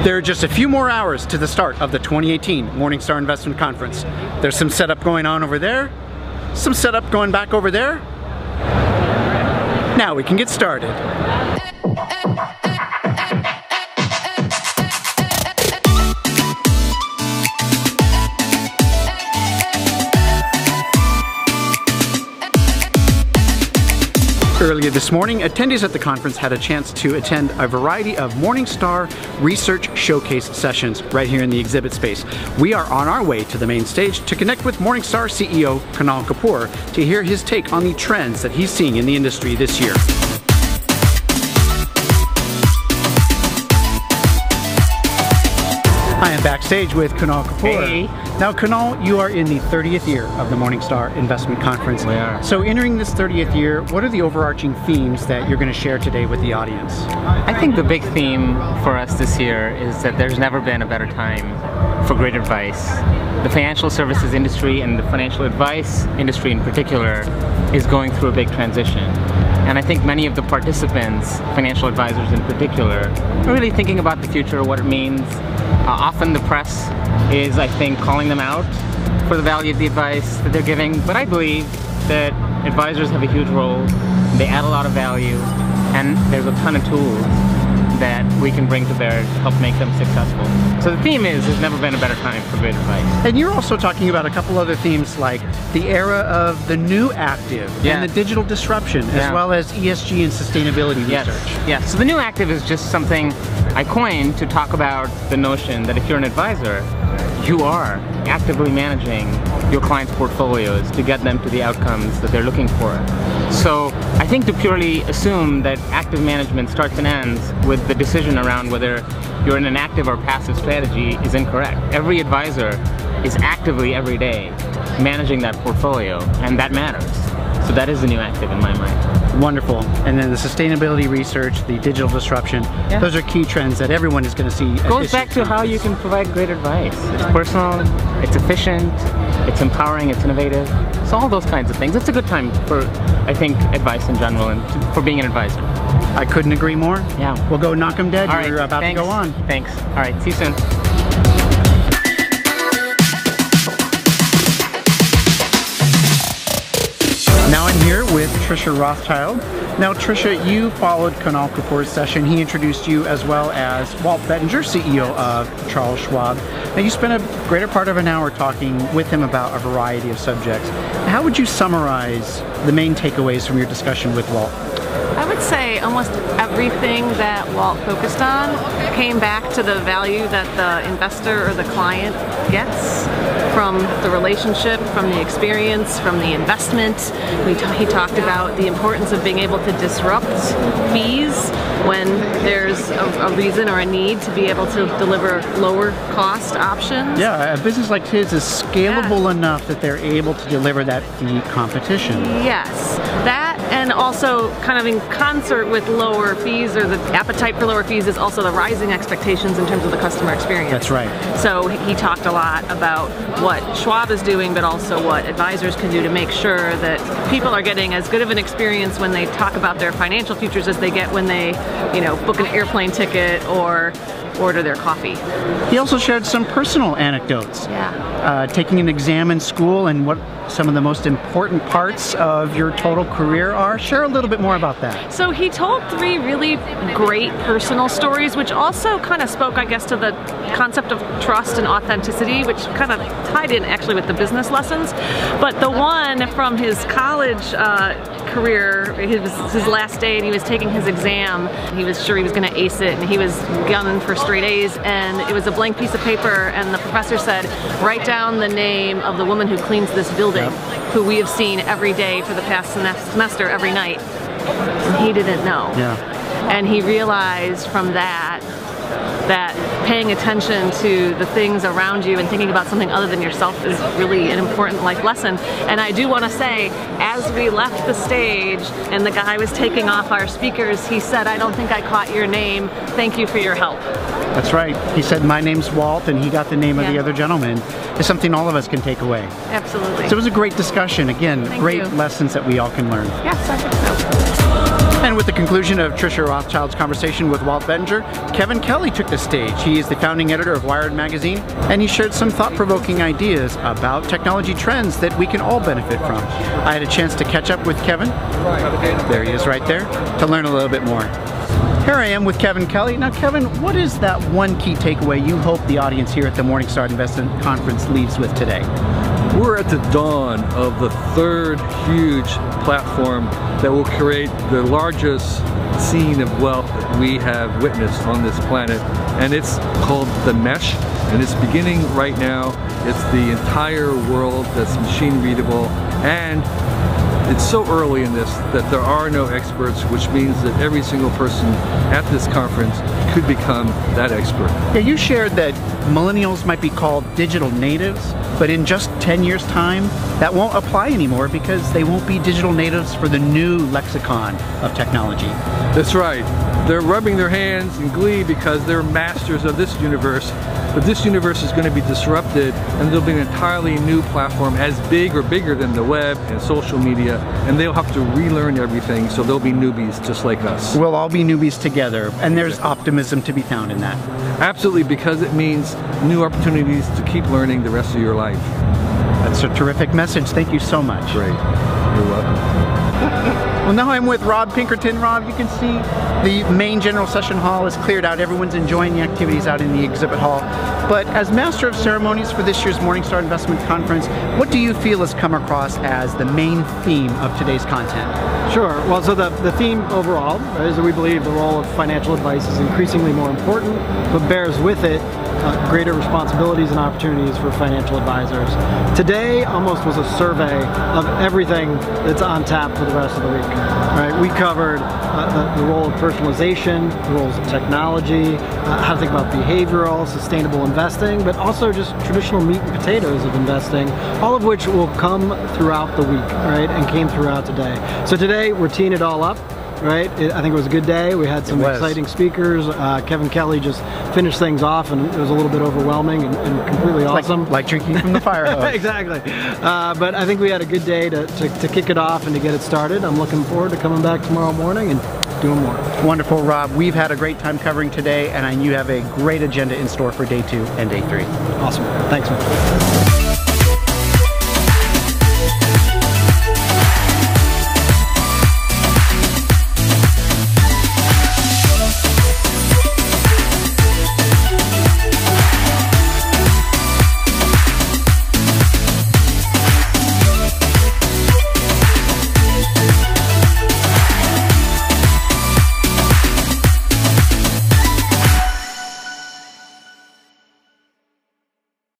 There are just a few more hours to the start of the 2018 Morningstar Investment Conference. There's some setup going on over there, some setup going back over there. Now we can get started. Earlier this morning, attendees at the conference had a chance to attend a variety of Morningstar Research Showcase sessions right here in the exhibit space. We are on our way to the main stage to connect with Morningstar CEO Kunal Kapoor to hear his take on the trends that he's seeing in the industry this year. I am backstage with Kunal Kapoor. Hey. Now Kunal, you are in the 30th year of the Morningstar Investment Conference. We are. So entering this 30th year, what are the overarching themes that you're going to share today with the audience? I think the big theme for us this year is that there's never been a better time for great advice. The financial services industry and the financial advice industry in particular is going through a big transition. And I think many of the participants, financial advisors in particular, are really thinking about the future, what it means. Often the press is, I think, calling them out for the value of the advice that they're giving, but I believe that advisors have a huge role, they add a lot of value, and there's a ton of tools that we can bring to bear to help make them successful. So the theme is, there's never been a better time for great advice. And you're also talking about a couple other themes like the era of the new active and the digital disruption, as well as ESG and sustainability research. Yes, so the new active is just something I coined to talk about the notion that if you're an advisor, you are actively managing your clients' portfolios to get them to the outcomes that they're looking for. So I think to purely assume that active management starts and ends with the decision around whether you're in an active or passive strategy is incorrect. Every advisor is actively every day managing that portfolio, and that matters. So that is the new active in my mind. Wonderful. And then the sustainability research, the digital disruption, those are key trends that everyone is going to see. Goes back to how you can provide great advice. It's personal, it's efficient, it's empowering, it's innovative. So all those kinds of things. It's a good time for, I think, advice in general and for being an advisor. I couldn't agree more. Yeah. We'll go knock 'em dead. All right, You're about to go on. Thanks. All right, see you soon. Now I'm here with Tricia Rothschild. Now Tricia, you followed Kunal Kapoor's session. He introduced you as well as Walt Bettinger, CEO of Charles Schwab. Now you spent a greater part of an hour talking with him about a variety of subjects. How would you summarize the main takeaways from your discussion with Walt? I would say almost everything that Walt focused on came back to the value that the investor or the client gets from the relationship, from the experience, from the investment. He talked about the importance of being able to disrupt fees when there's a reason or a need to be able to deliver lower cost options. Yeah, a business like his is scalable enough that they're able to deliver that fee competition. Yes, that, and also kind of in concert with lower fees, or the appetite for lower fees, is also the rising expectations in terms of the customer experience. That's right. So he talked a lot about what Schwab is doing, but also what advisors can do to make sure that people are getting as good of an experience when they talk about their financial futures as they get when they, book an airplane ticket or order their coffee. He also shared some personal anecdotes. Taking an exam in school and what some of the most important parts of your total career are. Share a little bit more about that. So he told 3 really great personal stories, which also kind of spoke, I guess, to the concept of trust and authenticity, which kind of tied in actually with the business lessons. But the one from his college career, it was his last day and he was taking his exam. He was sure he was going to ace it, and he was gunning for straight A's, and it was a blank piece of paper, and the professor said, write down the name of the woman who cleans this building, who we have seen every day for the past semester, every night. And he didn't know. And he realized from that paying attention to the things around you and thinking about something other than yourself is really an important life lesson. And I do want to say, as we left the stage and the guy was taking off our speakers, he said, I don't think I caught your name. Thank you for your help. That's right. He said, my name's Walt, and he got the name of the other gentleman. It's something all of us can take away. Absolutely. So it was a great discussion. Again, great lessons that we all can learn. Yes, I think so. And with the conclusion of Tricia Rothschild's conversation with Walt Bettinger, Kevin Kelley took the stage. He is the founding editor of Wired magazine, and he shared some thought-provoking ideas about technology trends that we can all benefit from. I had a chance to catch up with Kevin. There he is right there, to learn a little bit more. Here I am with Kevin Kelley. Now Kevin, what is that one key takeaway you hope the audience here at the Morningstar Investment Conference leaves with today? We're at the dawn of the third huge platform that will create the largest scene of wealth that we have witnessed on this planet, and it's called the mesh, and it's beginning right now. It's the entire world that's machine readable, and it's so early in this that there are no experts, which means that every single person at this conference could become that expert. Yeah, you shared that millennials might be called digital natives, but in just 10 years' time, that won't apply anymore because they won't be digital natives for the new lexicon of technology. That's right. They're rubbing their hands in glee because they're masters of this universe, but this universe is going to be disrupted, and there'll be an entirely new platform as big or bigger than the web and social media, and they'll have to relearn everything, so they'll be newbies just like us. We'll all be newbies together, and there's optimism to be found in that. Absolutely, because it means new opportunities to keep learning the rest of your life. That's a terrific message. Thank you so much. Great. You're welcome. Well, now I'm with Rob Pinkerton. Rob, you can see the main general session hall is cleared out. Everyone's enjoying the activities out in the exhibit hall. But as Master of Ceremonies for this year's Morningstar Investment Conference, what do you feel has come across as the main theme of today's content? Sure. Well, so the theme overall is that we believe the role of financial advice is increasingly more important, but bears with it greater responsibilities and opportunities for financial advisors. Today almost was a survey of everything that's on tap for the rest of the week. Right? We covered the role of personalization, the roles of technology, how to think about behavioral, sustainable investing, but also just traditional meat and potatoes of investing, all of which will come throughout the week, right, and came throughout today. So today we're teeing it all up. Right? I think it was a good day. We had some exciting speakers. Kevin Kelley just finished things off, and it was a little bit overwhelming and completely awesome. Like drinking from the fire hose. Exactly. But I think we had a good day to kick it off and to get it started. I'm looking forward to coming back tomorrow morning and doing more. Wonderful, Rob. We've had a great time covering today, and you have a great agenda in store for day 2 and day 3. Awesome. Thanks, man.